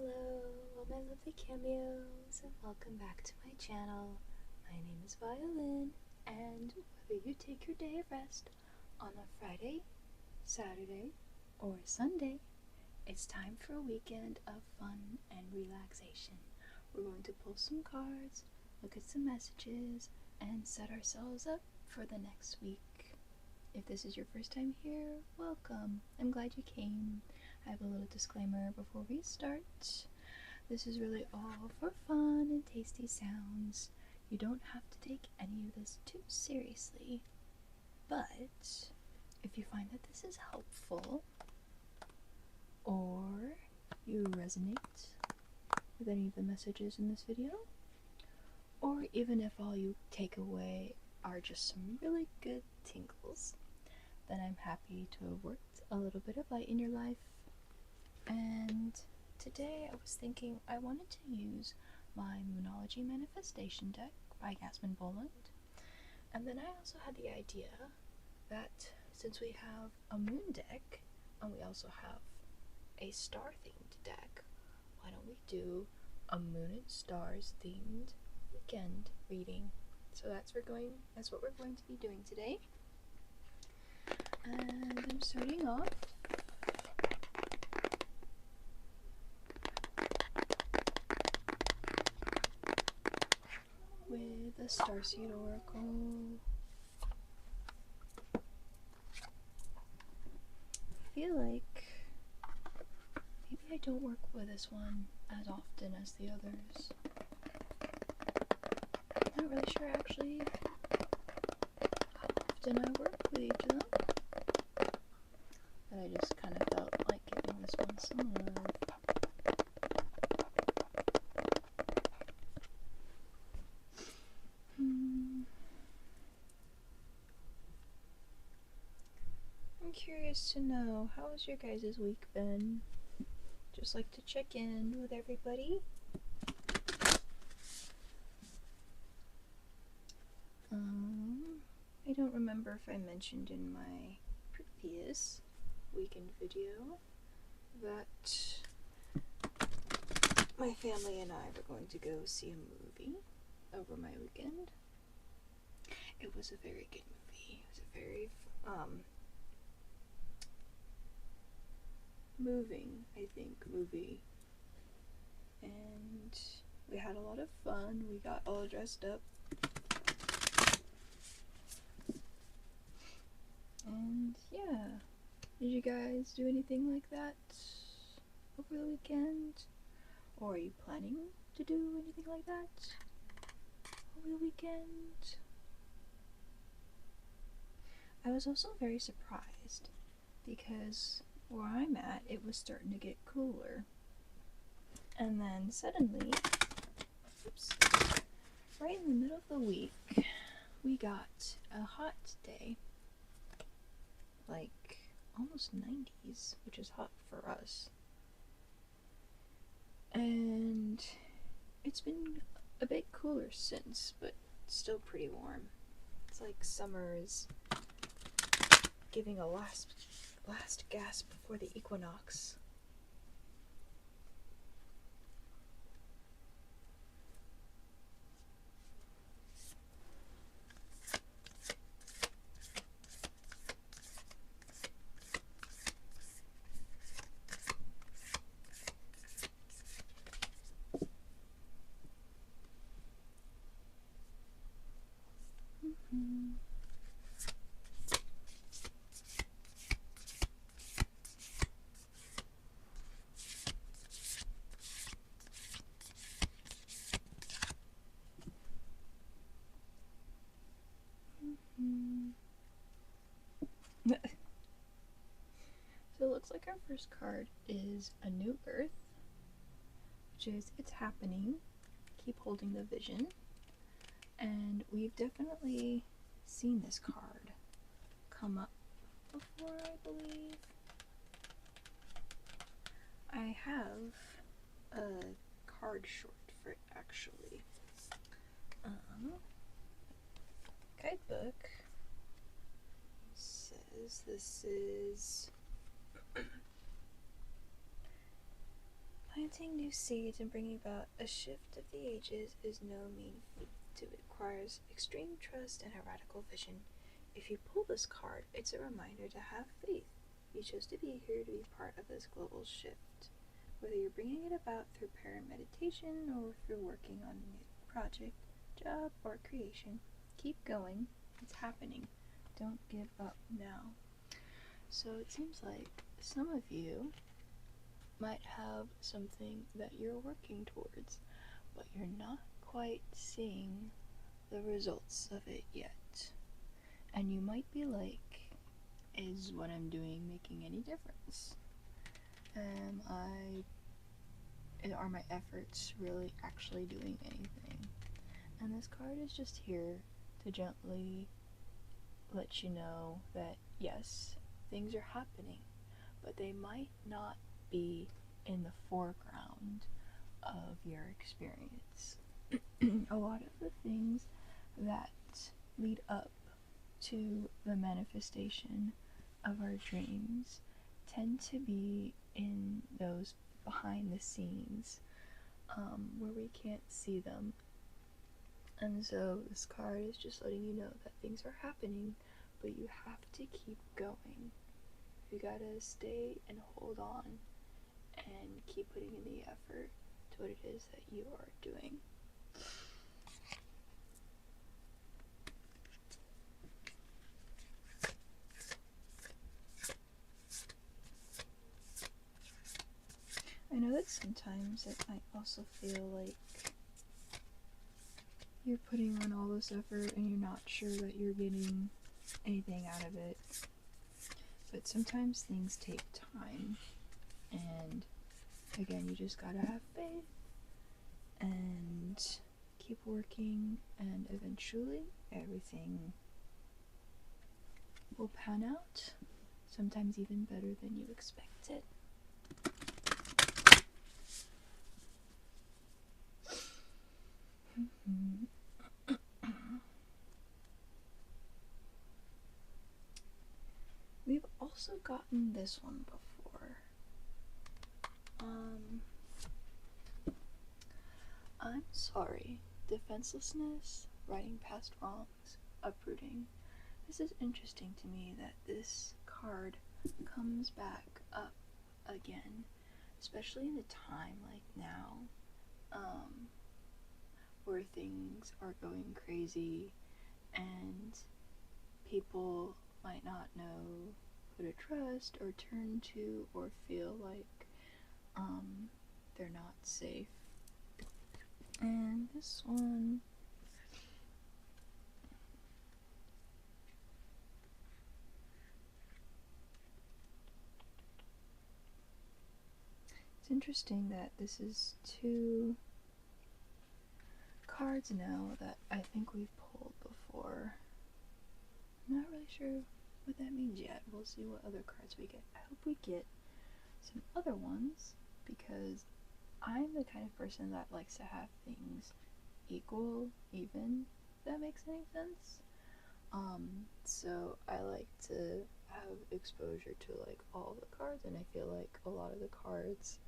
Hello, all my lovely cameos, and welcome back to my channel. My name is Violin, and whether you take your day of rest on a Friday, Saturday, or Sunday, it's time for a weekend of fun and relaxation. We're going to pull some cards, look at some messages, and set ourselves up for the next week. If this is your first time here, welcome. I'm glad you came. I have a little disclaimer before we start. This is really all for fun and tasty sounds. You don't have to take any of this too seriously. But if you find that this is helpful, or you resonate with any of the messages in this video, or even if all you take away are just some really good tingles, then I'm happy to have worked a little bit of light in your life. And today I was thinking I wanted to use my Moonology Manifestation deck by Yasmin Boland. And then I also had the idea that since we have a moon deck and we also have a star themed deck, why don't we do a moon and stars themed weekend reading? So that's what we're going to be doing today. And I'm starting off with a starseed oracle. I feel like maybe I don't work with this one as often as the others. I'm not really sure actually how often I work with each of them, but I just kind of felt like giving this one some love. I'm curious to know, how has your guys' week been? Just like to check in with everybody. I don't remember if I mentioned in my previous weekend video that my family and I were going to go see a movie over my weekend. It was a very good movie. It was a very moving, I think, movie. And we had a lot of fun. We got all dressed up. And yeah, did you guys do anything like that over the weekend? Or are you planning to do anything like that over the weekend? I was also very surprised because where I'm at, it was starting to get cooler. And then suddenly, right in the middle of the week, we got a hot day. Like almost 90s, which is hot for us. And it's been a bit cooler since, but still pretty warm. It's like summer is giving a last gasp before the equinox. So it looks like our first card is a new earth, which is it's happening. Keep holding the vision. And we've definitely seen this card come up before, I believe. I have a card short for it actually. Guidebook says this is by Planting new seeds and bringing about a shift of the ages is no mean feat. It requires extreme trust and a radical vision. If you pull this card, it's a reminder to have faith. You chose to be here to be part of this global shift. Whether you're bringing it about through prayer and meditation or through working on a new project, job, or creation, keep going. It's happening. Don't give up now. So it seems like some of you might have something that you're working towards, but you're not quite seeing the results of it yet. And you might be like, is what I'm doing making any difference? Are my efforts really actually doing anything? And this card is just here to gently let you know that yes, things are happening, but they might not be in the foreground of your experience. A lot of the things that lead up to the manifestation of our dreams tend to be in those behind the scenes, where we can't see them. And so this card is just letting you know that things are happening, but you have to keep going. You gotta stay and hold on and keep putting in the effort to what it is that you are doing. I know that sometimes it might also feel like you're putting on all this effort and you're not sure that you're getting anything out of it. But sometimes things take time, and again, you just gotta have faith and keep working, and eventually everything will pan out, sometimes even better than you expected. We've also gotten this one before. I'm sorry. Defenselessness, riding past wrongs, uprooting. This is interesting to me that this card comes back up again, especially in a time like now, where things are going crazy and people might not know who to trust or turn to, or feel like they're not safe. And this one, it's interesting that this is two cards now that I think we've pulled before. I'm not really sure what that means yet. We'll see what other cards we get. I hope we get some other ones, because I'm the kind of person that likes to have things equal, even, if that makes any sense. So I like to have exposure to like all the cards, and I feel like a lot of the cards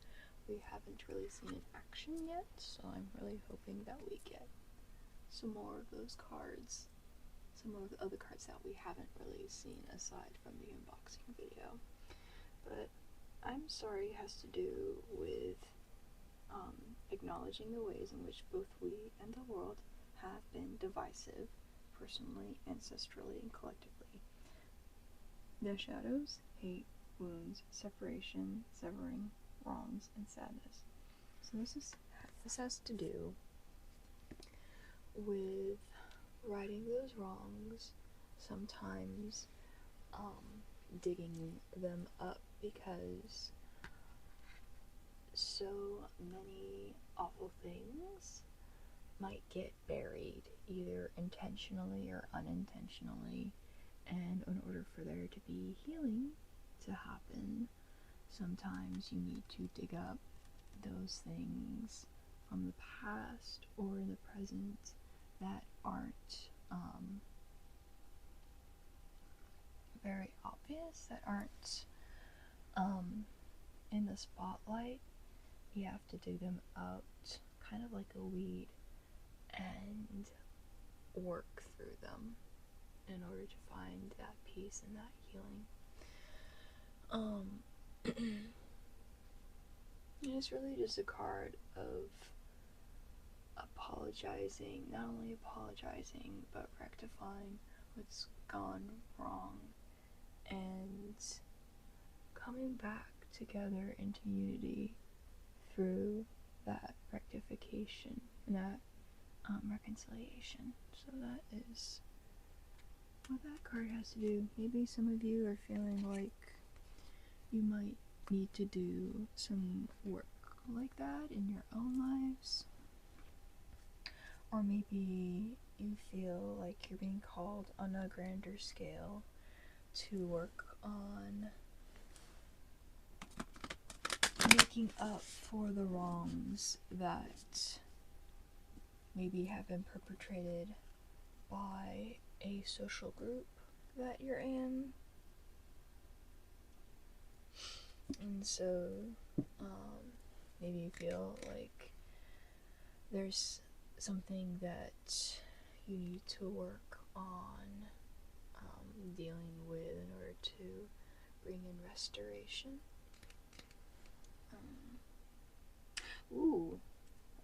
we haven't really seen in action yet, so I'm really hoping that we get some more of those cards, some more of the other cards that we haven't really seen aside from the unboxing video. But I'm sorry has to do with acknowledging the ways in which both we and the world have been divisive, personally, ancestrally, and collectively. The shadows, hate, wounds, separation, severing, wrongs, and sadness. So this has to do with righting those wrongs, sometimes digging them up, because so many awful things might get buried, either intentionally or unintentionally, and in order for there to be healing to happen, sometimes you need to dig up those things from the past or in the present that aren't very obvious, that aren't in the spotlight. You have to dig them out, kind of like a weed, and work through them in order to find that peace and that healing. And it's really just a card of apologizing, not only apologizing, but rectifying what's gone wrong and coming back together into unity through that rectification and that reconciliation. So that is what that card has to do. Maybe some of you are feeling like you might need to do some work like that in your own lives. Or maybe you feel like you're being called on a grander scale to work on making up for the wrongs that maybe have been perpetrated by a social group that you're in. And so maybe you feel like there's something that you need to work on dealing with in order to bring in restoration.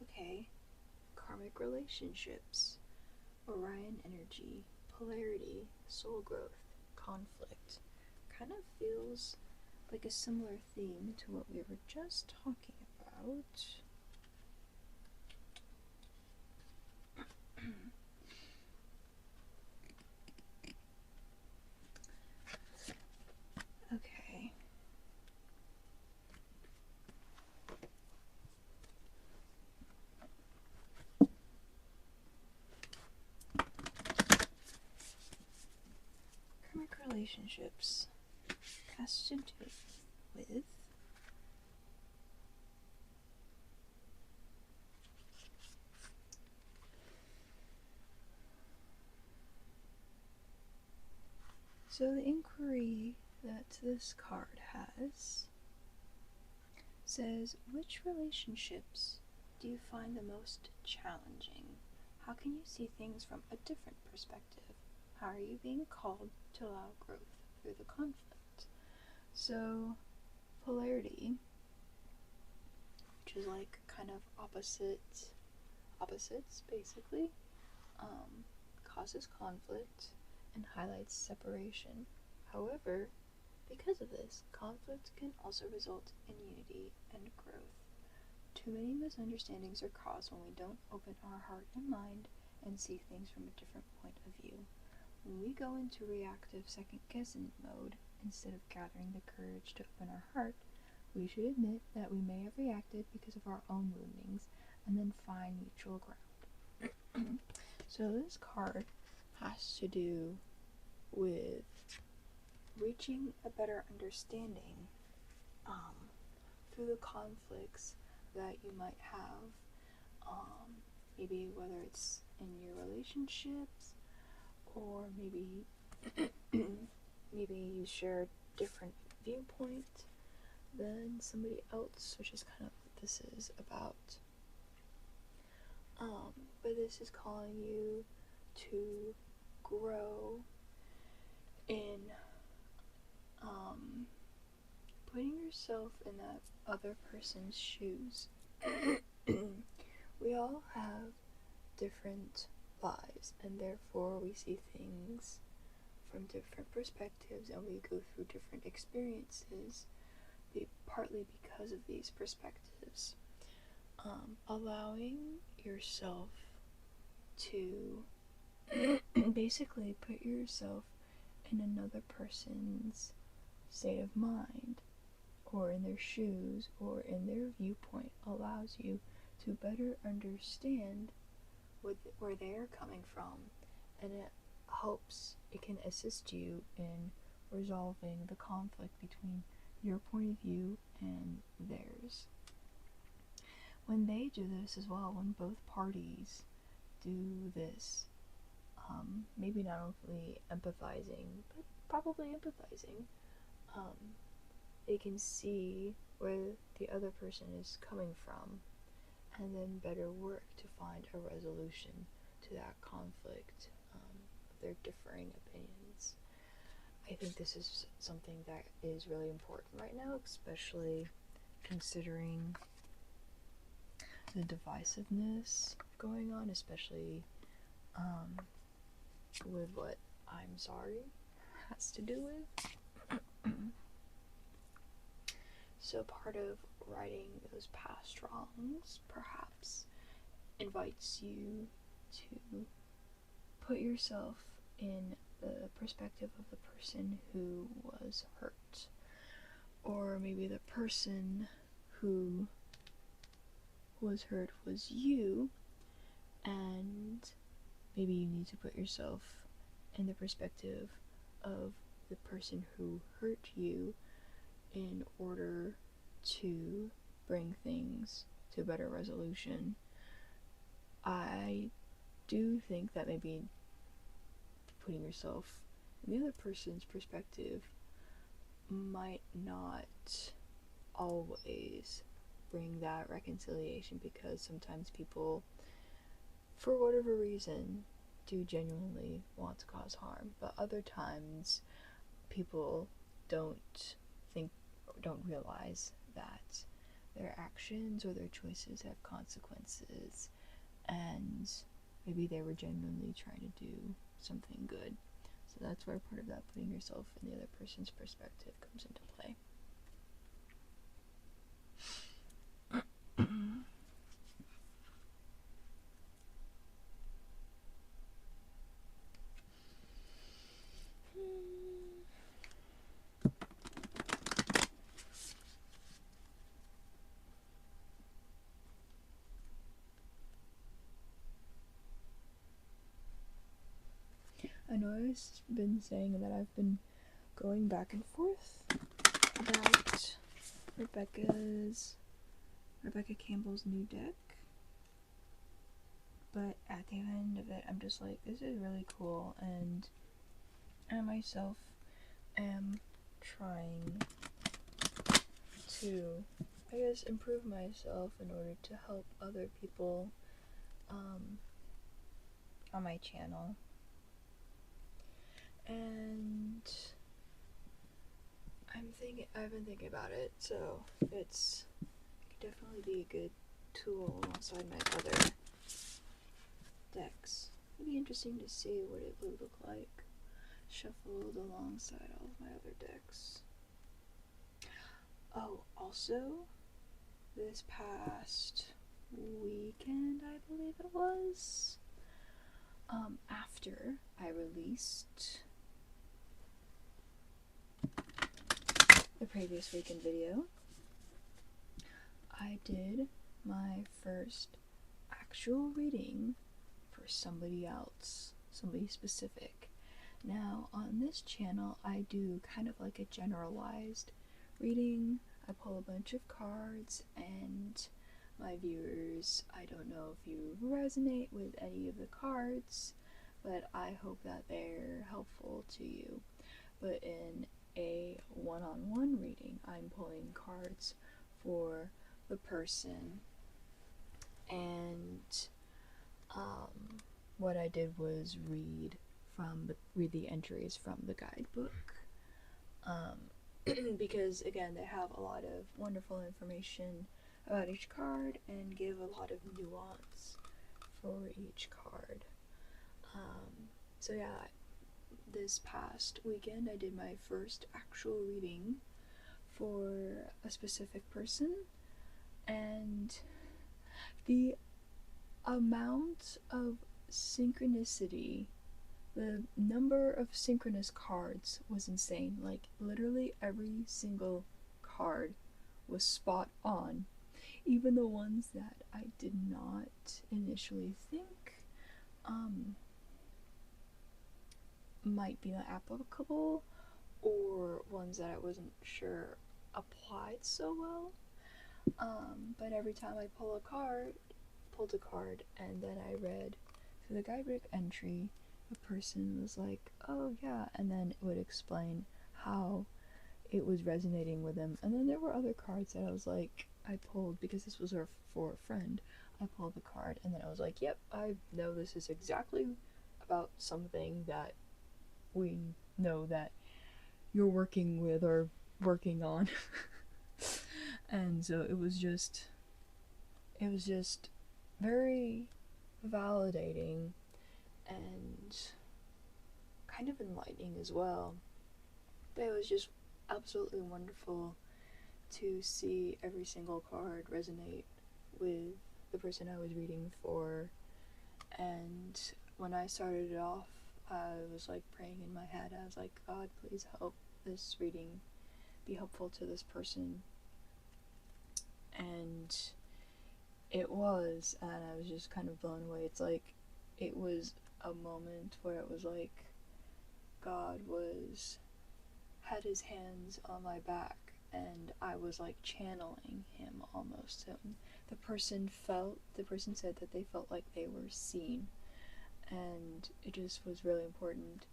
Okay. Karmic relationships, Orion energy, polarity, soul growth, conflict. Kind of feels like a similar theme to what we were just talking about. Okay. Karmic relationships has to do with so the inquiry that this card has says, which relationships do you find the most challenging? How can you see things from a different perspective? How are you being called to allow growth through the conflict? So, polarity, which is like kind of opposites basically, causes conflict and highlights separation. However, because of this, conflict can also result in unity and growth. Too many misunderstandings are caused when we don't open our heart and mind and see things from a different point of view. When we go into reactive second-guessing mode, instead of gathering the courage to open our heart, we should admit that we may have reacted because of our own woundings and then find mutual ground. So this card has to do with reaching a better understanding through the conflicts that you might have, maybe whether it's in your relationships, or maybe maybe you share a different viewpoint than somebody else, which is kind of what this is about. But this is calling you to grow in putting yourself in that other person's shoes. We all have different lives, and therefore we see things from different perspectives, and we go through different experiences, partly because of these perspectives. Allowing yourself to basically put yourself in another person's state of mind, or in their shoes, or in their viewpoint, allows you to better understand where they're coming from, and it can assist you in resolving the conflict between your point of view and theirs. When they do this as well, when both parties do this, maybe not only empathizing, but probably empathizing, they can see where the other person is coming from, and then better work to find a resolution to that conflict, their differing opinions. I think this is something that is really important right now, especially considering the divisiveness going on, especially with what I'm sorry has to do with. So part of righting those past wrongs perhaps invites you to put yourself in the perspective of the person who was hurt, or maybe the person who was hurt was you, and maybe you need to put yourself in the perspective of the person who hurt you in order to bring things to better resolution. I do think that maybe putting yourself in the other person's perspective might not always bring that reconciliation, because sometimes people, for whatever reason, do genuinely want to cause harm, but other times people don't realize that their actions or their choices have consequences, and maybe they were genuinely trying to do something good. So that's where part of that putting yourself in the other person's perspective comes into play. I know I've been saying that I've been going back and forth about Rebecca Campbell's new deck, but at the end of it I'm just like, this is really cool, and I myself am trying to, I guess, improve myself in order to help other people on my channel. And I've been thinking about it, so it could definitely be a good tool alongside my other decks. It'd be interesting to see what it would look like shuffled alongside all of my other decks. Oh, also, this past weekend, I believe it was, after I released the previous weekend video, I did my first actual reading for somebody else, somebody specific. Now, on this channel, I do kind of like a generalized reading. I pull a bunch of cards, and my viewers, I don't know if you resonate with any of the cards, but I hope that they're helpful to you. But in a one-on-one reading, I'm pulling cards for the person, and what I did was read the entries from the guidebook, because again, they have a lot of wonderful information about each card and give a lot of nuance for each card. So yeah, this past weekend I did my first actual reading for a specific person, and the amount of synchronicity, the number of synchronous cards was insane. Like, literally every single card was spot on, even the ones that I did not initially think might be applicable, or ones that I wasn't sure applied so well. But every time I pulled a card, and then I read through the guidebook entry, the person was like, oh yeah, and then it would explain how it was resonating with them. And then there were other cards that I was like, I pulled, because this was for a friend. I pulled the card and then I was like, yep, I know this is exactly about something that we know that you're working with or working on. And so it was just very validating and kind of enlightening as well. But it was just absolutely wonderful to see every single card resonate with the person I was reading for. And when I started it off, I was like praying in my head. I was like, God, please help this reading be helpful to this person. And it was, and I was just kind of blown away. It's like, it was a moment where it was like God had his hands on my back, and I was like channeling him almost. The person said that they felt like they were seen, and it just was really important,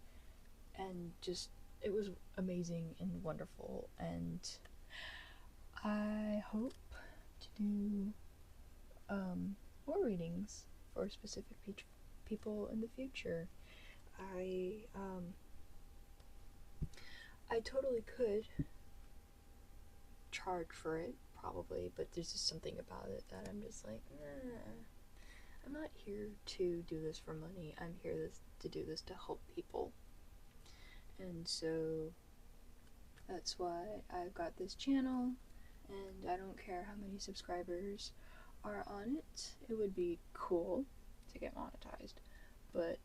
and just, it was amazing and wonderful. And I hope to do more readings for specific people in the future. I totally could charge for it, probably, but there's just something about it that I'm just like, nah, I'm not here to do this for money. I'm here to do this to help people. And so that's why I've got this channel, and I don't care how many subscribers are on it. It would be cool to get monetized, but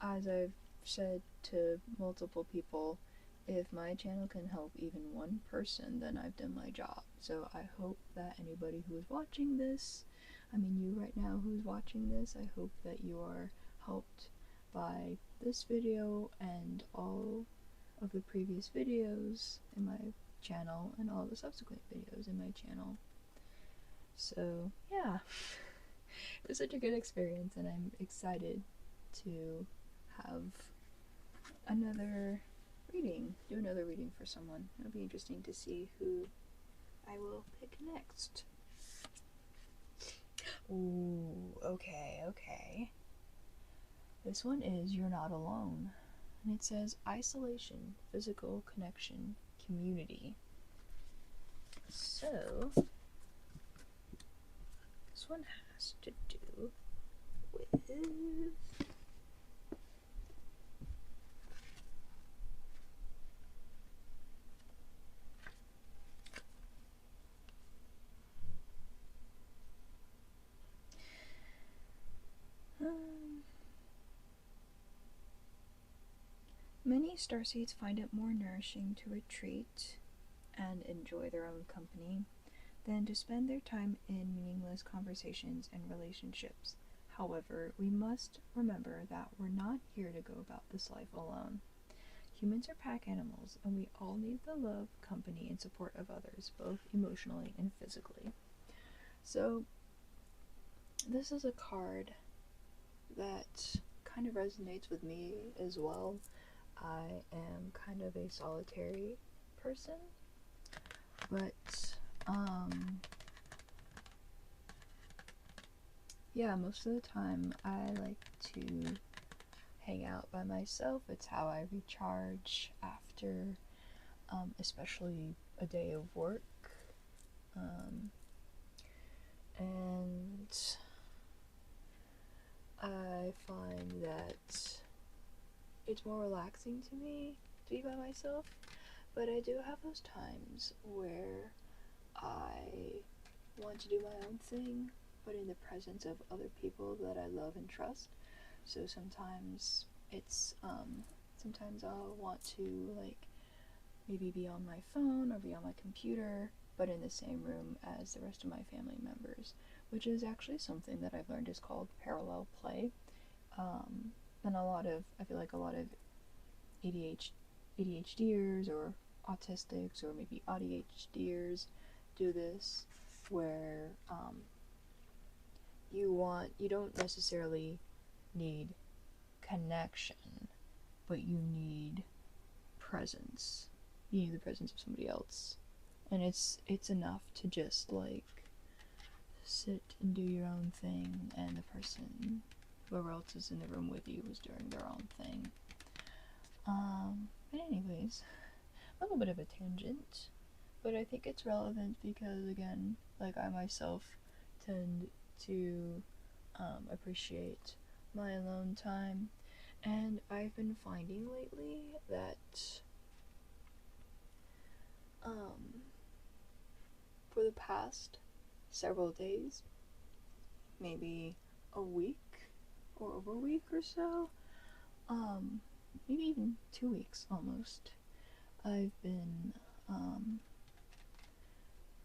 as I've said to multiple people, if my channel can help even one person, then I've done my job. So I hope that anybody who is watching this, I mean you right now who's watching this, I hope that you are helped by this video and all of the previous videos in my channel and all the subsequent videos in my channel. So yeah, it was such a good experience, and I'm excited to have do another reading for someone. It'll be interesting to see who I will pick next. Ooh, okay. This one is You're Not Alone, and it says isolation, physical connection, community. So this one has to do with many starseeds find it more nourishing to retreat and enjoy their own company than to spend their time in meaningless conversations and relationships. However, we must remember that we're not here to go about this life alone. Humans are pack animals, and we all need the love, company, and support of others, both emotionally and physically. So, this is a card that kind of resonates with me as well. I am kind of a solitary person, but yeah, most of the time I like to hang out by myself. It's how I recharge after especially a day of work, and I find that it's more relaxing to me to be by myself. But I do have those times where I want to do my own thing, but in the presence of other people that I love and trust. So sometimes it's, sometimes I'll want to, like, maybe be on my phone or be on my computer, but in the same room as the rest of my family members, which is actually something that I've learned is called parallel play. And I feel like a lot of ADHDers or autistics or maybe ADHDers do this, where you don't necessarily need connection, but you need presence. you need the presence of somebody else. And it's enough to just like sit and do your own thing, and the person, whoever else is in the room with you, is doing their own thing. But anyways, a little bit of a tangent, but I think it's relevant because, again, like, I myself tend to appreciate my alone time, and I've been finding lately that for the past several days, maybe a week or over a week or so, maybe even 2 weeks almost, I've been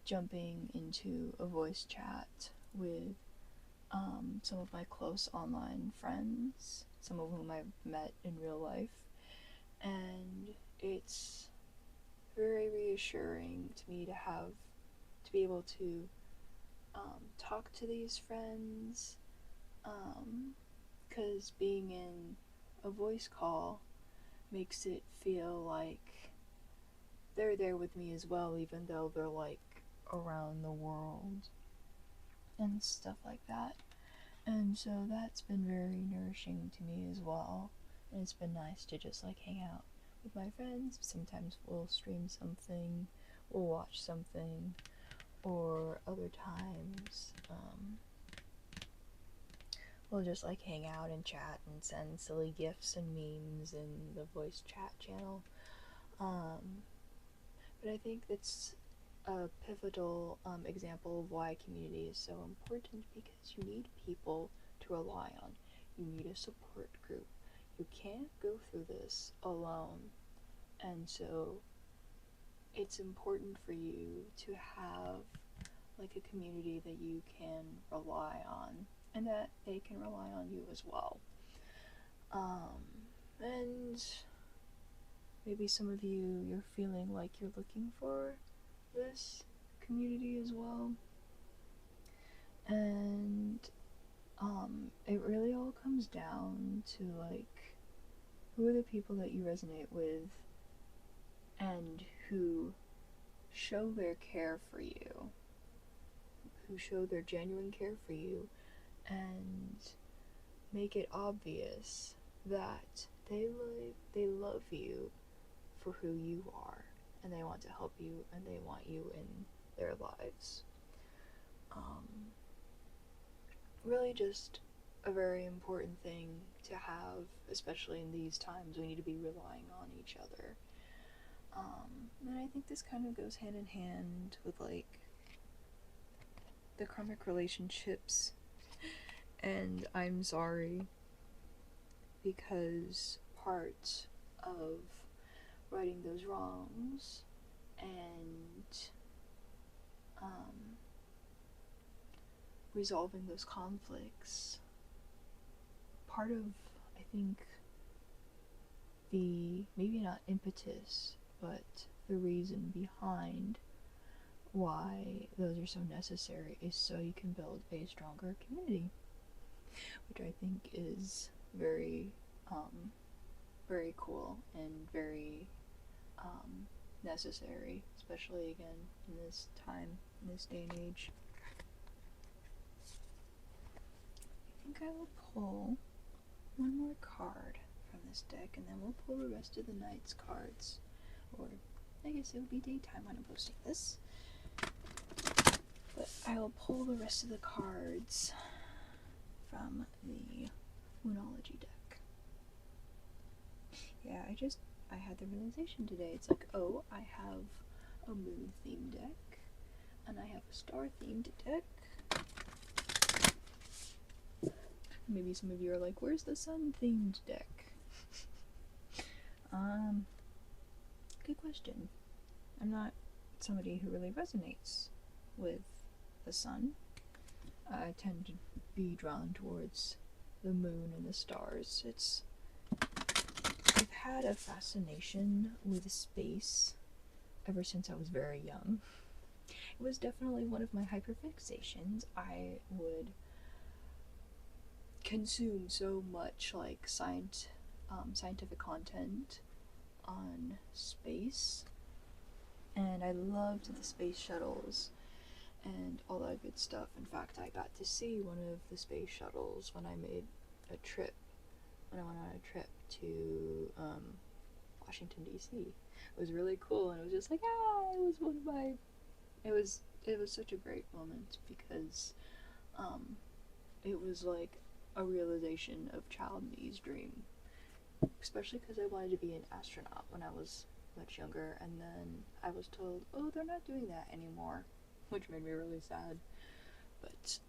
jumping into a voice chat with some of my close online friends, some of whom I've met in real life, and it's very reassuring to me to be able to talk to these friends, because being in a voice call makes it feel like they're there with me as well, even though they're like around the world and stuff like that. And so that's been very nourishing to me as well. And it's been nice to just like hang out with my friends. Sometimes we'll stream something, we'll watch something, or other times we'll just like hang out and chat and send silly gifs and memes in the voice chat channel. But I think that's a pivotal example of why community is so important, because you need people to rely on. You need a support group. You can't go through this alone. And so it's important for you to have like a community that you can rely on, and that they can rely on you as well. And maybe some of you're feeling like you're looking for this community as well. And it really all comes down to like, who are the people that you resonate with and who show their care for you, who show their genuine care for you, and make it obvious that they love you for who you are, and they want to help you, and they want you in their lives. Really just a very important thing to have, especially in these times. We need to be relying on each other. And I think this kind of goes hand in hand with like the karmic relationships. And I'm sorry, because part of righting those wrongs and resolving those conflicts, part of, I think, the, maybe not impetus, but the reason behind why those are so necessary is so you can build a stronger community, which I think is very, very cool and very necessary, especially again in this time, in this day and age. I think I will pull one more card from this deck, and then we'll pull the rest of the night's cards, or I guess it will be daytime when I'm posting this, but I will pull the rest of the cards from the moonology deck. Yeah, I had the realization today. It's like, oh, I have a moon themed deck, and I have a star themed deck. Maybe some of you are like, where's the sun themed deck? Good question. I'm not somebody who really resonates with the sun. I tend to be drawn towards the moon and the stars. I've had a fascination with space ever since I was very young. It was definitely one of my hyperfixations. I would consume so much like scientific content on space, and I loved the space shuttles and all that good stuff. In fact, I got to see one of the space shuttles when I made a trip, when I went on a trip to Washington, D.C. It was really cool, and it was just like, it was one of my, it was such a great moment because it was like a realization of child me's dream, especially because I wanted to be an astronaut when I was much younger, and then I was told, oh, they're not doing that anymore, which made me really sad. But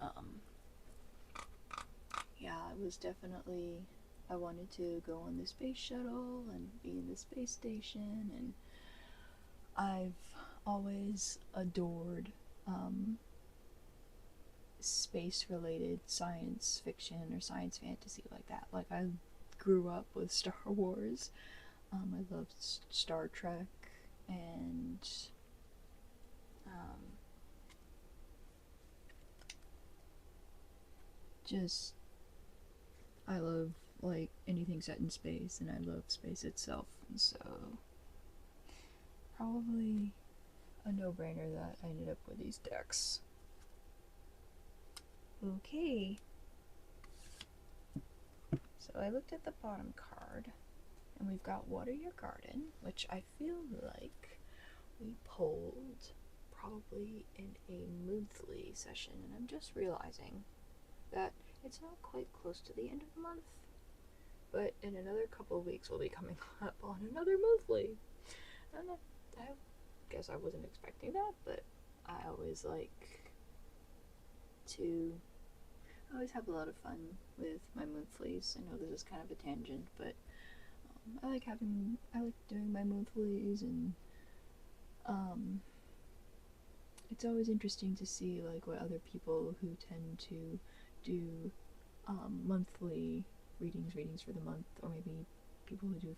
yeah, it was definitely, I wanted to go on the space shuttle and be in the space station, and I've always adored space related science fiction or science fantasy like that. Like, I grew up with Star Wars. I loved Star Trek, and just, I love like anything set in space, and I love space itself, and so probably a no-brainer that I ended up with these decks. Okay, so I looked at the bottom card, and we've got Water Your Garden, which I feel like we pulled probably in a monthly session, and I'm just realizing that it's not quite close to the end of the month, but in another couple of weeks we'll be coming up on another monthly. I guess I wasn't expecting that, but I always have a lot of fun with my monthlies. I know this is kind of a tangent, but I like doing my monthlies, and it's always interesting to see like what other people who tend to do monthly readings for the month, or maybe people who do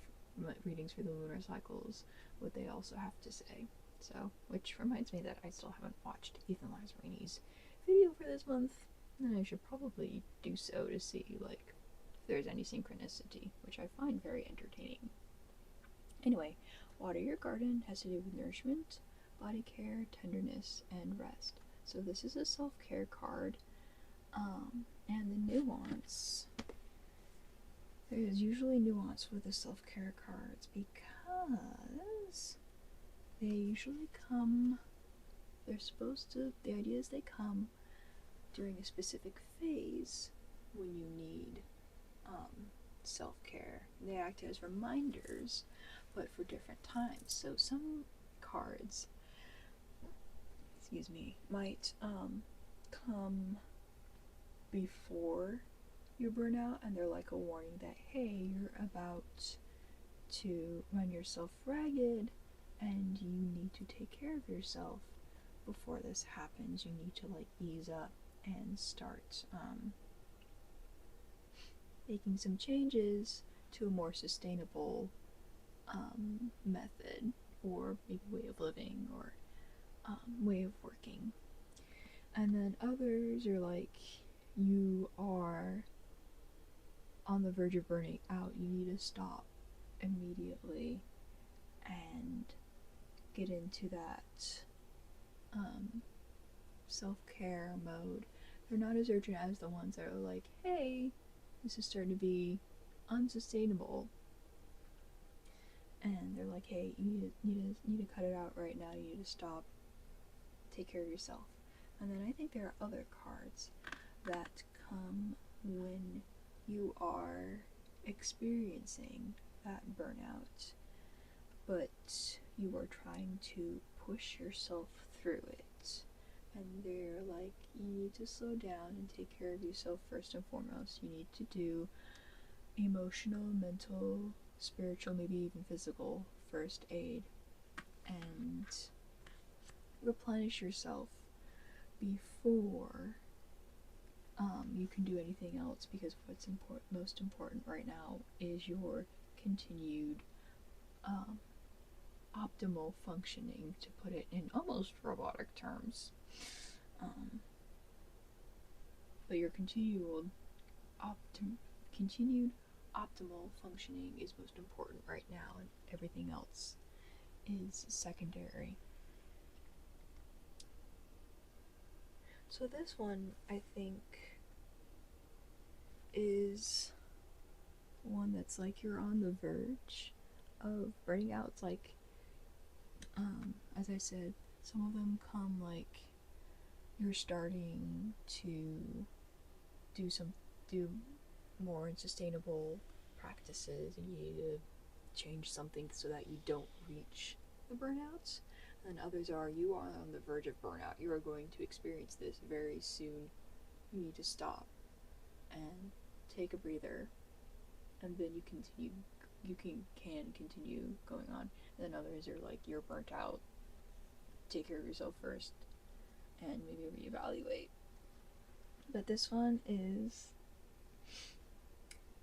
readings for the lunar cycles, what they also have to say. So, which reminds me that I still haven't watched Ethan Lazarini's video for this month, and I should probably do so to see like if there's any synchronicity, which I find very entertaining. Anyway, Water Your Garden has to do with nourishment, body care, tenderness, and rest. So this is a self-care card, and the nuance, there's usually nuance with the self-care cards because they usually come, the idea is they come during a specific phase when you need self-care. They act as reminders, but for different times. So some cards, might come before your burnout, and they're like a warning that, hey, you're about to run yourself ragged, and you need to take care of yourself before this happens. You need to like ease up and start making some changes to a more sustainable method, or maybe way of living, or way of working. And then others are like, you are on the verge of burning out, you need to stop immediately and get into that self-care mode. They're not as urgent as the ones that are like, hey, this is starting to be unsustainable, and they're like, hey, you need to cut it out right now, you need to stop, take care of yourself. And then I think there are other cards that come when you are experiencing that burnout, but you are trying to push yourself through it. And they're like, you need to slow down and take care of yourself first and foremost. You need to do emotional, mental, spiritual, maybe even physical first aid, and replenish yourself before you can do anything else, because what's most important right now is your continued optimal functioning, to put it in almost robotic terms. But your continued optimal functioning is most important right now, and everything else is secondary. So this one, I think, is one that's like you're on the verge of burning out. It's like, as I said, some of them come like you're starting to do more sustainable practices, and you need to change something so that you don't reach the burnouts. And then others are you are on the verge of burnout. You are going to experience this very soon. You need to stop and take a breather, and then you can continue going on. And then others are like you're burnt out. Take care of yourself first and maybe reevaluate. But this one is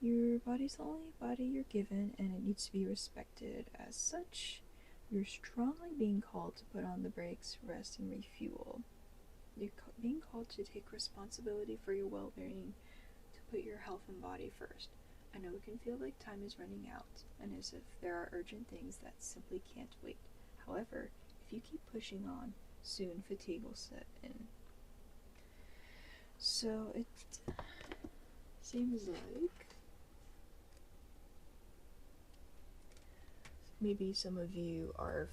your body's the only body you're given, and it needs to be respected. As such, you're strongly being called to put on the brakes, rest, and refuel. You're being called to take responsibility for your well-being, to put your health and body first. I know it can feel like time is running out, and as if there are urgent things that simply can't wait. However, if you keep pushing on, soon fatigue will set in. So it seems like maybe some of you are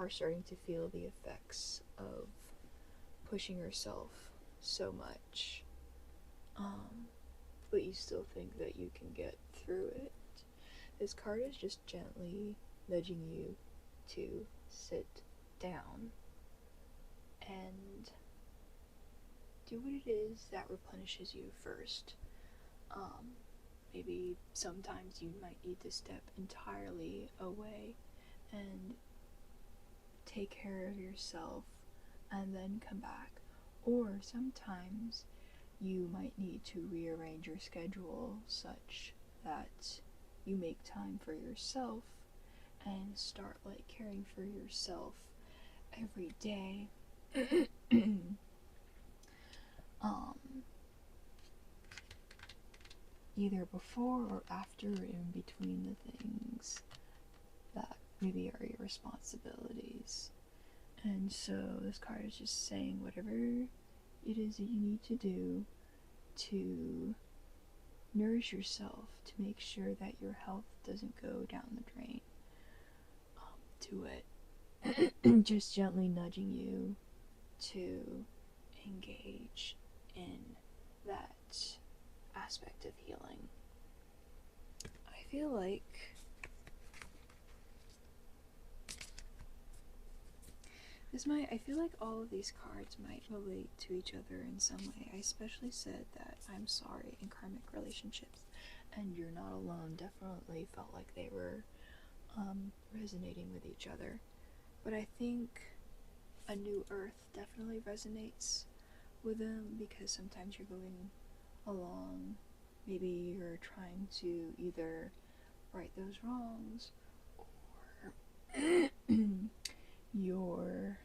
starting to feel the effects of pushing yourself so much, but you still think that you can get through it. This card is just gently nudging you to sit down and do what it is that replenishes you first. Maybe sometimes you might need to step entirely away and take care of yourself and then come back. Or sometimes you might need to rearrange your schedule such that you make time for yourself and start like caring for yourself every day. Either before or after, or in between the things that maybe are your responsibilities. And so this card is just saying whatever it is that you need to do to nourish yourself, to make sure that your health doesn't go down the drain. Do it. Just gently nudging you to engage in that aspect of healing. I feel like all of these cards might relate to each other in some way. I especially said that I'm sorry in karmic relationships, and you're not alone. Definitely felt like they were resonating with each other. But I think a new earth definitely resonates with them, because sometimes you're going along, maybe you're trying to either right those wrongs, or you're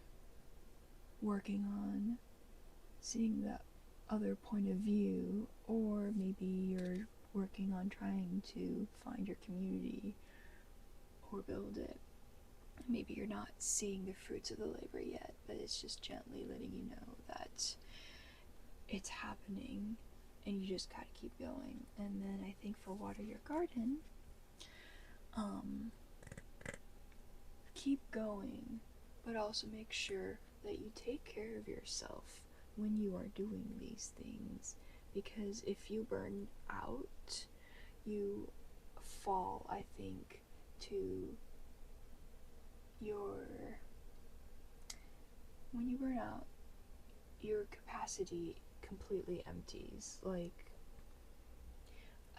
working on seeing the other point of view, or maybe you're working on trying to find your community or build it. Maybe you're not seeing the fruits of the labor yet, but it's just gently letting you know that it's happening, and you just gotta keep going. And then I think for water your garden, keep going, but also make sure that you take care of yourself when you are doing these things, because if you burn out, you fall, I think, to when you burn out, your capacity completely empties. Like,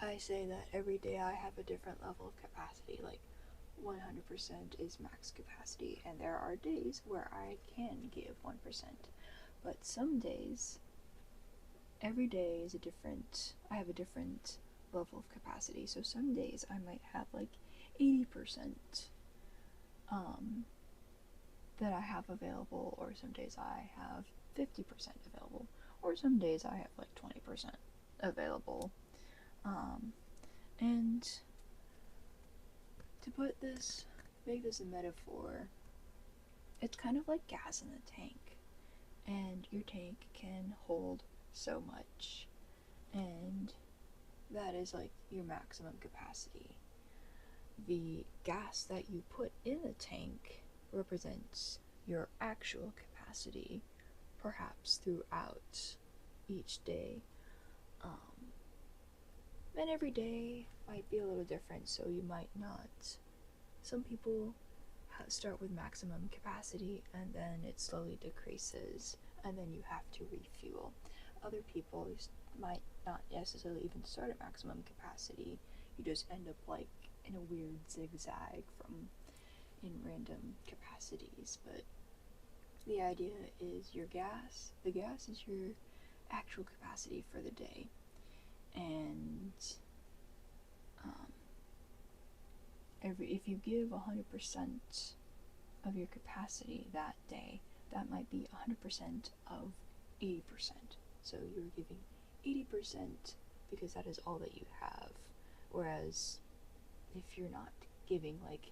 I say that every day I have a different level of capacity. Like, 100% is max capacity, and there are days where I can give 1%, but some days, every day is I have a different level of capacity. So some days I might have like 80% that I have available, or some days I have 50% available, or some days I have like 20% available. And to make this a metaphor, it's kind of like gas in the tank. and your tank can hold so much, and that is like your maximum capacity. The gas that you put in the tank represents your actual capacity, perhaps throughout each day. And every day might be a little different, so you might not. Some people start with maximum capacity and then it slowly decreases and then you have to refuel. Other people might not necessarily even start at maximum capacity. You just end up like in a weird zigzag from in random capacities. But the idea is the gas is your actual capacity for the day. And if you give 100% of your capacity that day, that might be 100% of 80%. So you're giving 80% because that is all that you have. Whereas if you're not giving like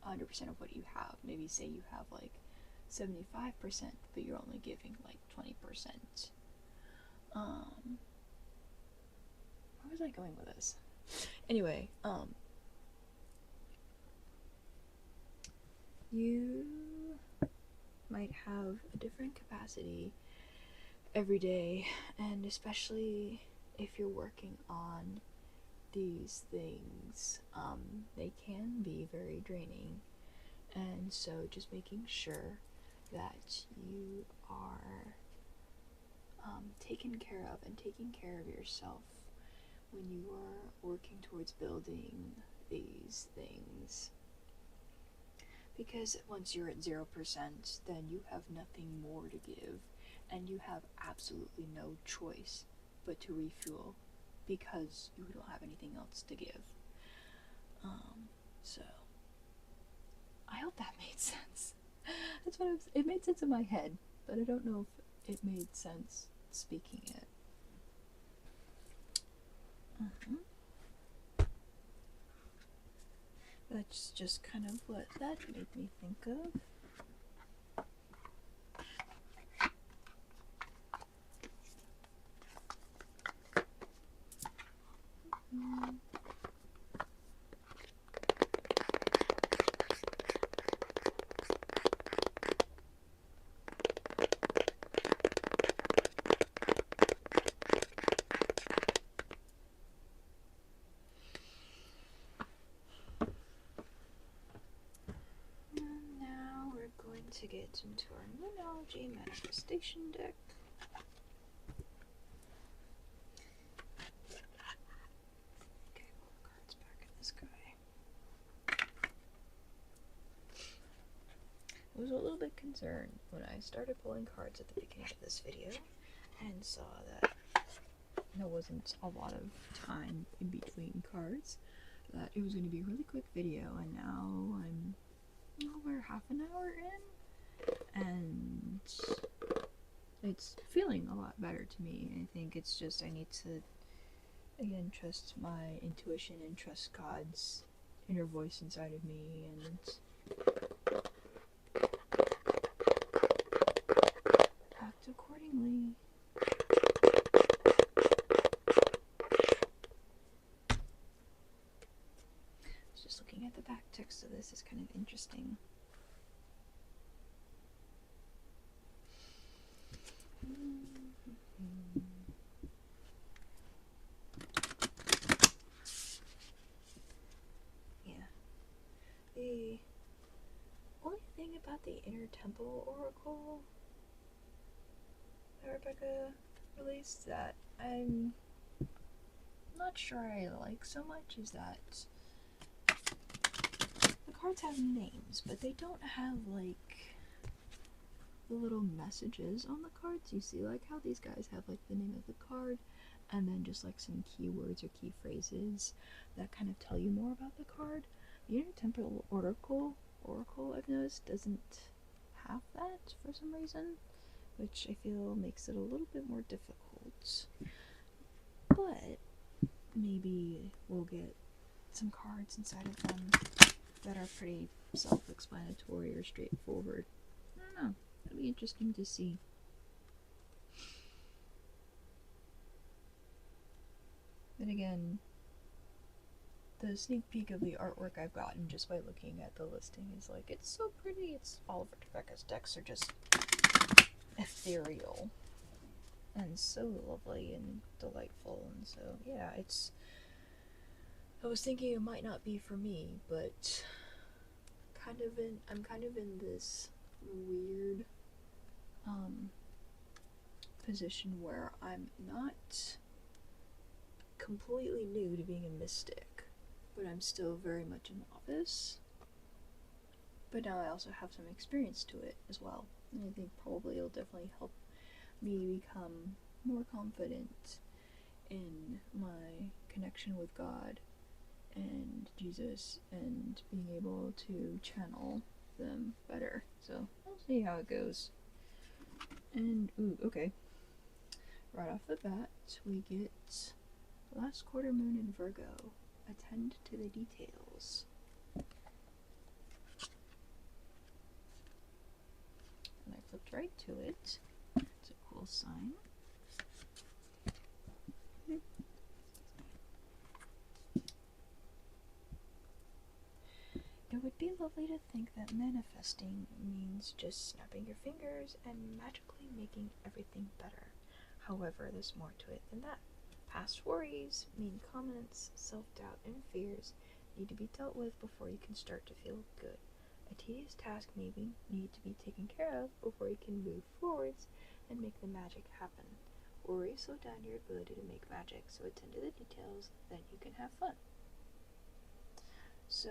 100% of what you have, maybe say you have like 75%, but you're only giving like 20%. Where was I going with this? Anyway, you might have a different capacity every day, and especially if you're working on these things, they can be very draining. And so just making sure that you are taken care of and taking care of yourself when you are working towards building these things. Because once you're at 0%, then you have nothing more to give, and you have absolutely no choice but to refuel because you don't have anything else to give. So I hope that made sense. That's what it made sense in my head, but I don't know if it made sense speaking it. That's just kind of what that made me think of. To get into our moonology manifestation deck. Okay, pull the cards back in this guy. I was a little bit concerned when I started pulling cards at the beginning of this video and saw that there wasn't a lot of time in between cards, that it was going to be a really quick video, and now I'm over half an hour in. And it's feeling a lot better to me. I think it's just I need to, again, trust my intuition and trust God's inner voice inside of me and act accordingly. Just looking at the back text of this is kind of interesting. The only thing about the Inner Temple Oracle that Rebecca released that I'm not sure I like so much is that the cards have names, but they don't have like the little messages on the cards. You see like how these guys have like the name of the card and then just like some keywords or key phrases that kind of tell you more about the card. The Inner Temple Oracle, I've noticed, doesn't have that for some reason, which I feel makes it a little bit more difficult. But maybe we'll get some cards inside of them that are pretty self-explanatory or straightforward. I don't know. It'll be interesting to see. Then again, the sneak peek of the artwork I've gotten just by looking at the listing is like, it's so pretty. It's all of Rebecca's decks are just ethereal and so lovely and delightful, and so yeah, it's. I was thinking it might not be for me, but I'm kind of in this weird position where I'm not completely new to being a mystic, but I'm still very much a novice. But now I also have some experience to it as well, and I think probably it'll definitely help me become more confident in my connection with God and Jesus and being able to channel them better. So we'll see how it goes. And ooh, okay. Right off the bat, we get last quarter moon in Virgo. Attend to the details. And I flipped right to it. It's a cool sign. It would be lovely to think that manifesting means just snapping your fingers and magically making everything better. However, there's more to it than that. Past worries, mean comments, self-doubt, and fears need to be dealt with before you can start to feel good. A tedious task maybe need to be taken care of before you can move forwards and make the magic happen. Worries slow down your ability to make magic, so attend to the details, then you can have fun. So,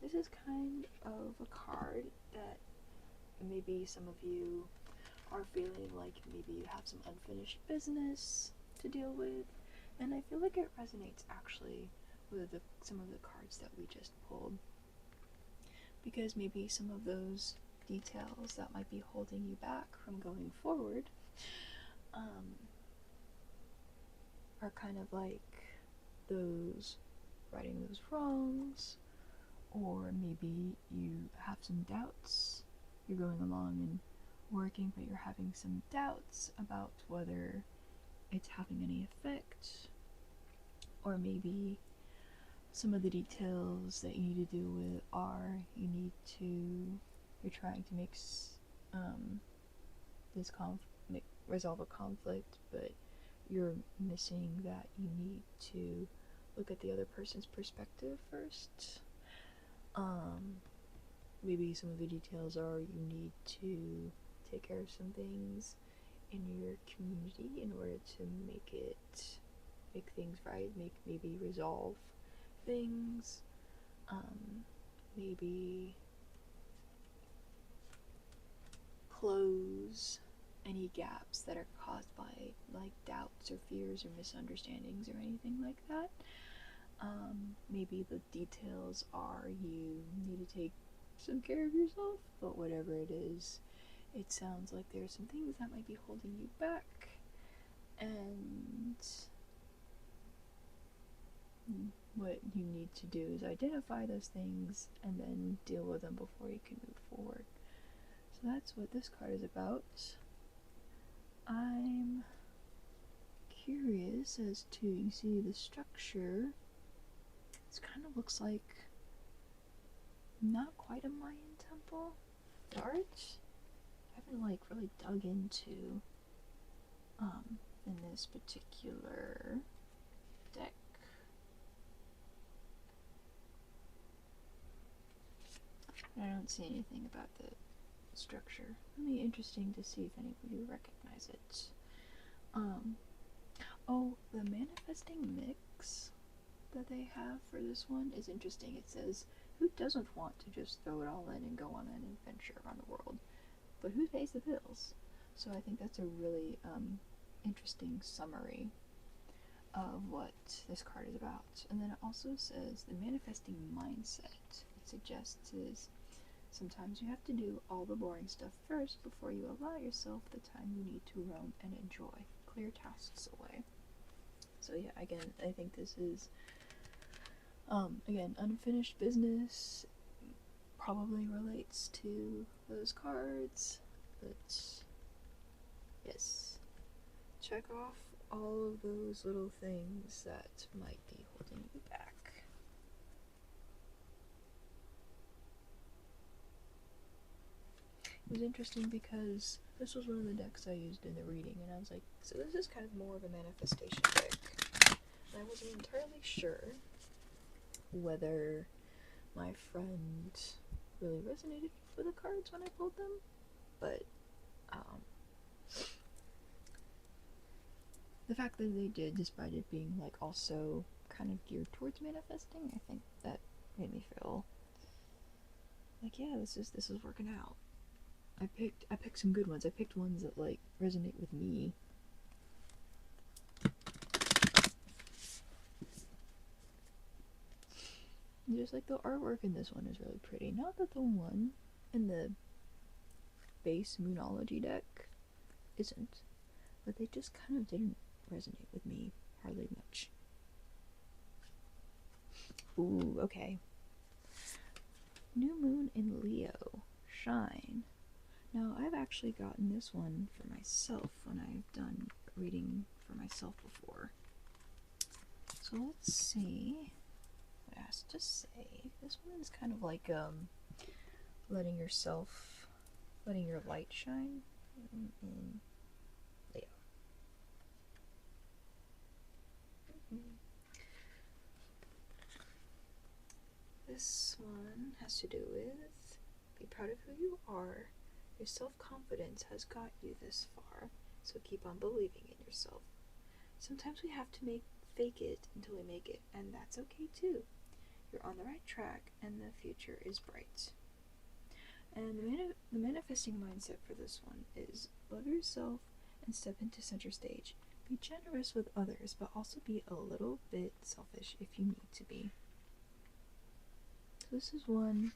this is kind of a card that maybe some of you are feeling like maybe you have some unfinished business to deal with, and I feel like it resonates actually with some of the cards that we just pulled, because maybe some of those details that might be holding you back from going forward are kind of like those righting those wrongs, or maybe you have some doubts. You're going along and working, but you're having some doubts about whether it's having any effect, or maybe some of the details that you need to deal with are you're trying to make resolve a conflict, but you're missing that you need to look at the other person's perspective first. Maybe some of the details are you need to take care of some things in your community in order to make things right, maybe resolve things, maybe close any gaps that are caused by like doubts or fears or misunderstandings or anything like that. Maybe the details are you need to take some care of yourself, but whatever it is, it sounds like there's some things that might be holding you back, and what you need to do is identify those things and then deal with them before you can move forward. So that's what this card is about. I'm curious as to, you see the structure, it kind of looks like not quite a Mayan temple. The art, I haven't like really dug into in this particular deck. I don't see anything about the structure. It'll be interesting to see if anybody will recognize it. Oh, the manifesting mix that they have for this one is interesting. It says, who doesn't want to just throw it all in and go on an adventure around the world? But who pays the bills? So I think that's a really interesting summary of what this card is about. And then it also says the manifesting mindset. It suggests is sometimes you have to do all the boring stuff first before you allow yourself the time you need to roam and enjoy. Clear tasks away. So yeah, again, I think this is again, unfinished business probably relates to those cards, but yes, check off all of those little things that might be holding you back. It was interesting because this was one of the decks I used in the reading, and I was like, so this is kind of more of a manifestation deck. And I wasn't entirely sure whether my friend really resonated with the cards when I pulled them, but the fact that they did, despite it being like also kind of geared towards manifesting, I think that made me feel like, yeah, this is working out. I picked some good ones. I picked ones that like resonate with me. And just like the artwork in this one is really pretty. Not that the one in the base moonology deck isn't, but they just kind of didn't resonate with me hardly much. Ooh, okay. New Moon in Leo, Shine. Now, I've actually gotten this one for myself when I've done reading for myself before. So let's see what it has to say. This one is kind of like letting your light shine in Leo. This one has to do with be proud of who you are. Your self-confidence has got you this far, so keep on believing in yourself. Sometimes we have to fake it until we make it, and that's okay too. You're on the right track, and the future is bright. And the manifesting mindset for this one is love yourself and step into center stage. Be generous with others, but also be a little bit selfish if you need to be. So this is one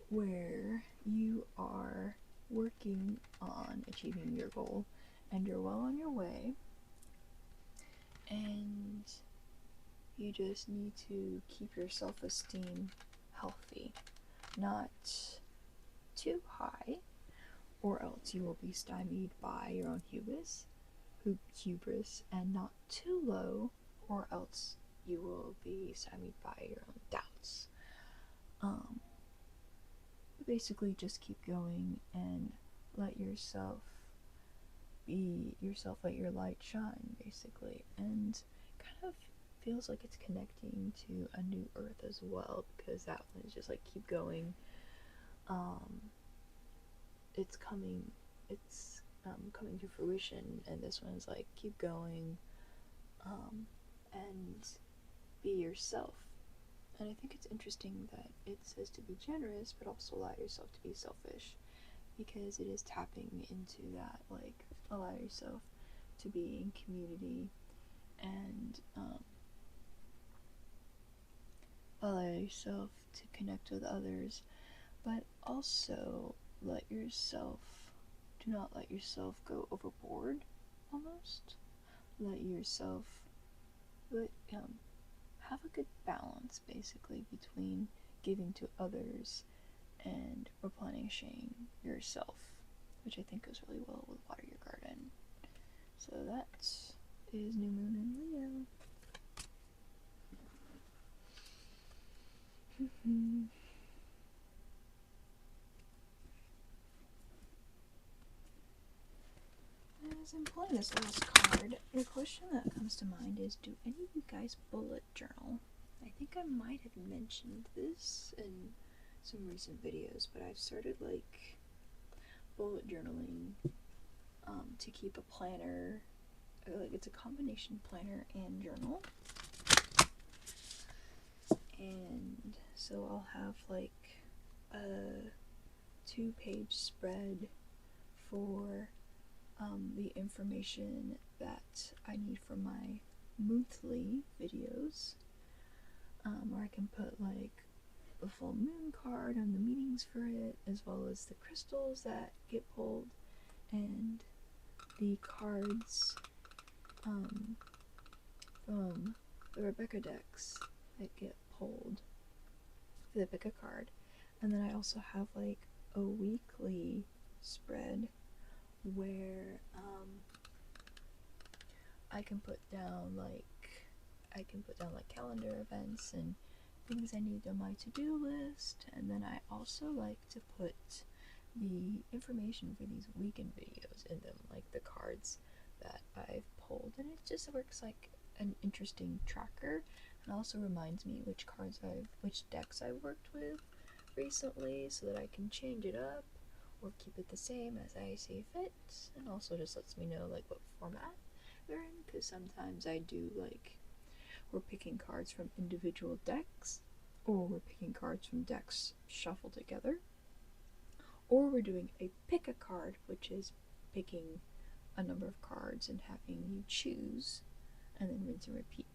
where you are working on achieving your goal, and you're well on your way, and you just need to keep your self-esteem healthy, not too high, or else you will be stymied by your own hubris, and not too low, or else you will be stymied by your own doubts. Basically just keep going and let yourself be yourself, let your light shine, basically. And kind of feels like it's connecting to a new earth as well, because that one is just like keep going. It's coming to fruition, and this one is like keep going and be yourself. And I think it's interesting that it says to be generous, but also allow yourself to be selfish, because it is tapping into that, like, allow yourself to be in community, and allow yourself to connect with others, but also do not let yourself go overboard, almost. Have a good balance, basically, between giving to others and replenishing yourself, which I think goes really well with water your garden. So that is New Moon in Leo. As I'm pulling this last card, the question that comes to mind is, do any of you guys bullet journal? I think I might have mentioned this in some recent videos, but I've started like bullet journaling to keep a planner. Like, it's a combination planner and journal. And so I'll have like a 2-page spread for the information that I need for my monthly videos, where I can put like the full moon card and the meanings for it, as well as the crystals that get pulled, and the cards from the Rebecca decks that get pulled for the Rebecca card. And then I also have like a weekly spread where I can put down like calendar events and things I need on my to-do list, and then I also like to put the information for these weekend videos in them, like the cards that I've pulled, and it just works like an interesting tracker, and also reminds me which decks I've worked with recently, so that I can change it up or keep it the same as I see fit, and also just lets me know like what format they're in, because sometimes I do like we're picking cards from individual decks, or we're picking cards from decks shuffled together, or we're doing a pick a card, which is picking a number of cards and having you choose and then rinse and repeat.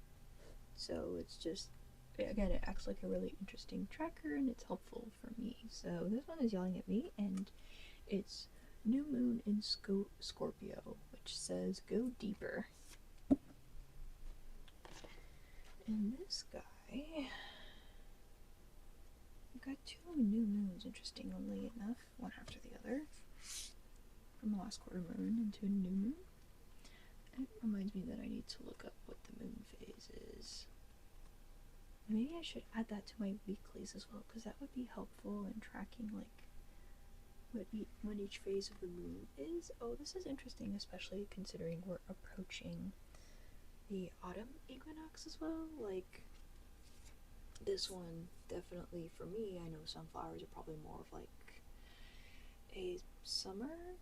So it's just, again, it acts like a really interesting tracker and it's helpful for me. So this one is yelling at me, and it's New Moon in Scorpio, which says go deeper. And this guy, we've got two new moons, interestingly enough, one after the other, from the last quarter moon into a new moon. And it reminds me that I need to look up what the moon phase is. Maybe I should add that to my weeklies as well, because that would be helpful in tracking like what each phase of the moon is. Oh, this is interesting, especially considering we're approaching the autumn equinox as well. Like, this one, definitely for me, I know sunflowers are probably more of like a summer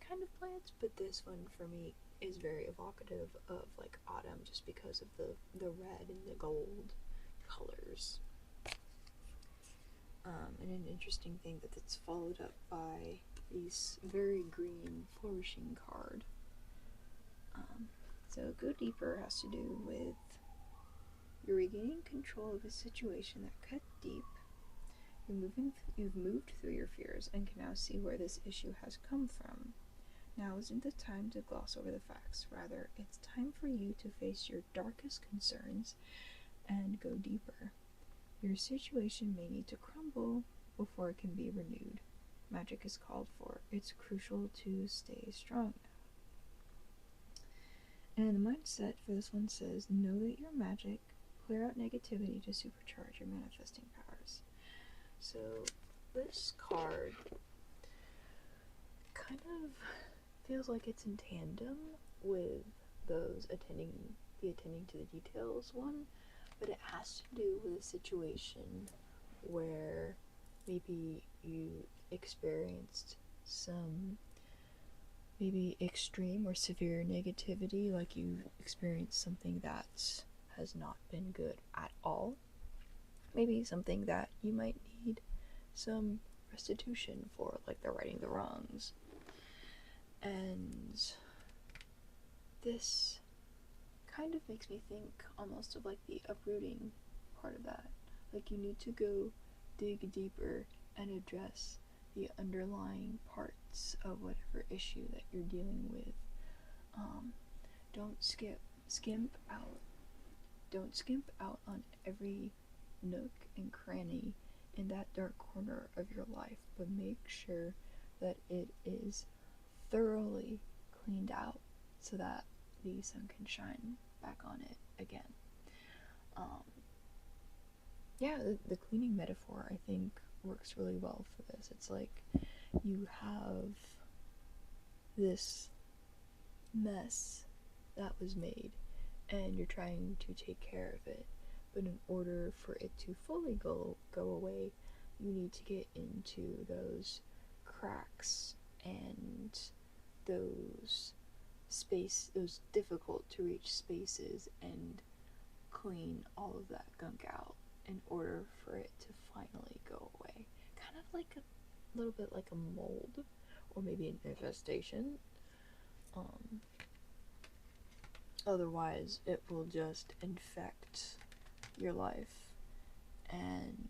kind of plant, but this one for me is very evocative of like autumn, just because of the red and the gold colors. And an interesting thing that it's followed up by this very green flourishing card. So go deeper has to do with you're regaining control of a situation that cut deep. You've moved through your fears and can now see where this issue has come from. Now isn't the time to gloss over the facts. Rather, it's time for you to face your darkest concerns and go deeper. Your situation may need to crumble before it can be renewed. Magic is called for. It's crucial to stay strong now. And the mindset for this one says, know that you're magic. Clear out negativity to supercharge your manifesting powers. So this card kind of feels like it's in tandem with those attending to the details one, but it has to do with a situation where maybe you experienced some maybe extreme or severe negativity, like you experienced something that has not been good at all. Maybe something that you might need some restitution for, like they're righting the wrongs. And this kind of makes me think almost of like the uprooting part of that. Like you need to go dig deeper and address the underlying parts of whatever issue that you're dealing with. Don't skimp out on every nook and cranny in that dark corner of your life, but make sure that it is thoroughly cleaned out so that the sun can shine back on it again. The cleaning metaphor, I think, works really well for this. It's like you have this mess that was made and you're trying to take care of it, but in order for it to fully go away, you need to get into those cracks and those difficult to reach spaces and clean all of that gunk out in order for it to finally go away. Kind of like a little bit like a mold, or maybe an infestation. Otherwise, it will just infect your life and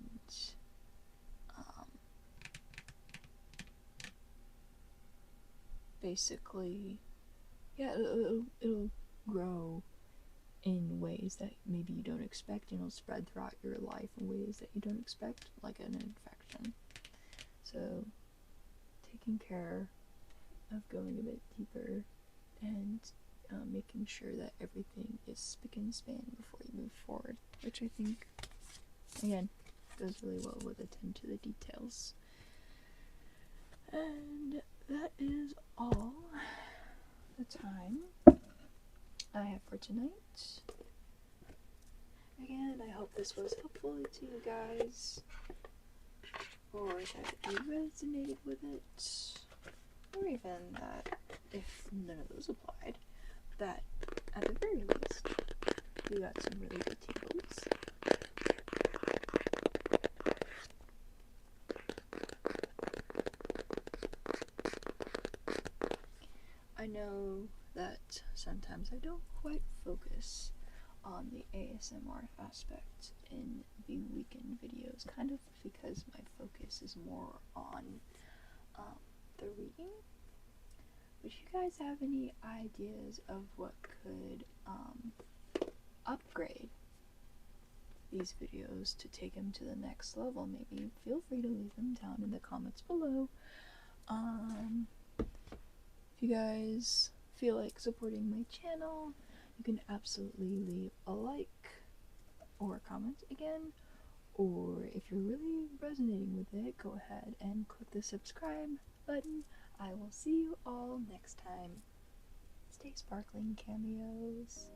basically, it'll grow in ways that maybe you don't expect, and it'll spread throughout your life in ways that you don't expect, like an infection. So, taking care of going a bit deeper and making sure that everything is spick and span before you move forward, which I think, again, goes really well with attention to the details. And that is all the time I have for tonight. Again, I hope this was helpful to you guys, or that you resonated with it, or even that, if none of those applied, that at the very least, you got some really good tingles. I know that sometimes I don't quite focus on the ASMR aspect in the weekend videos, kind of because my focus is more on the reading. Would you guys have any ideas of what could upgrade these videos to take them to the next level? Maybe feel free to leave them down in the comments below. If you guys feel like supporting my channel, you can absolutely leave a like or a comment again, or if you're really resonating with it, go ahead and click the subscribe button. I will see you all next time. Stay sparkling, cameos.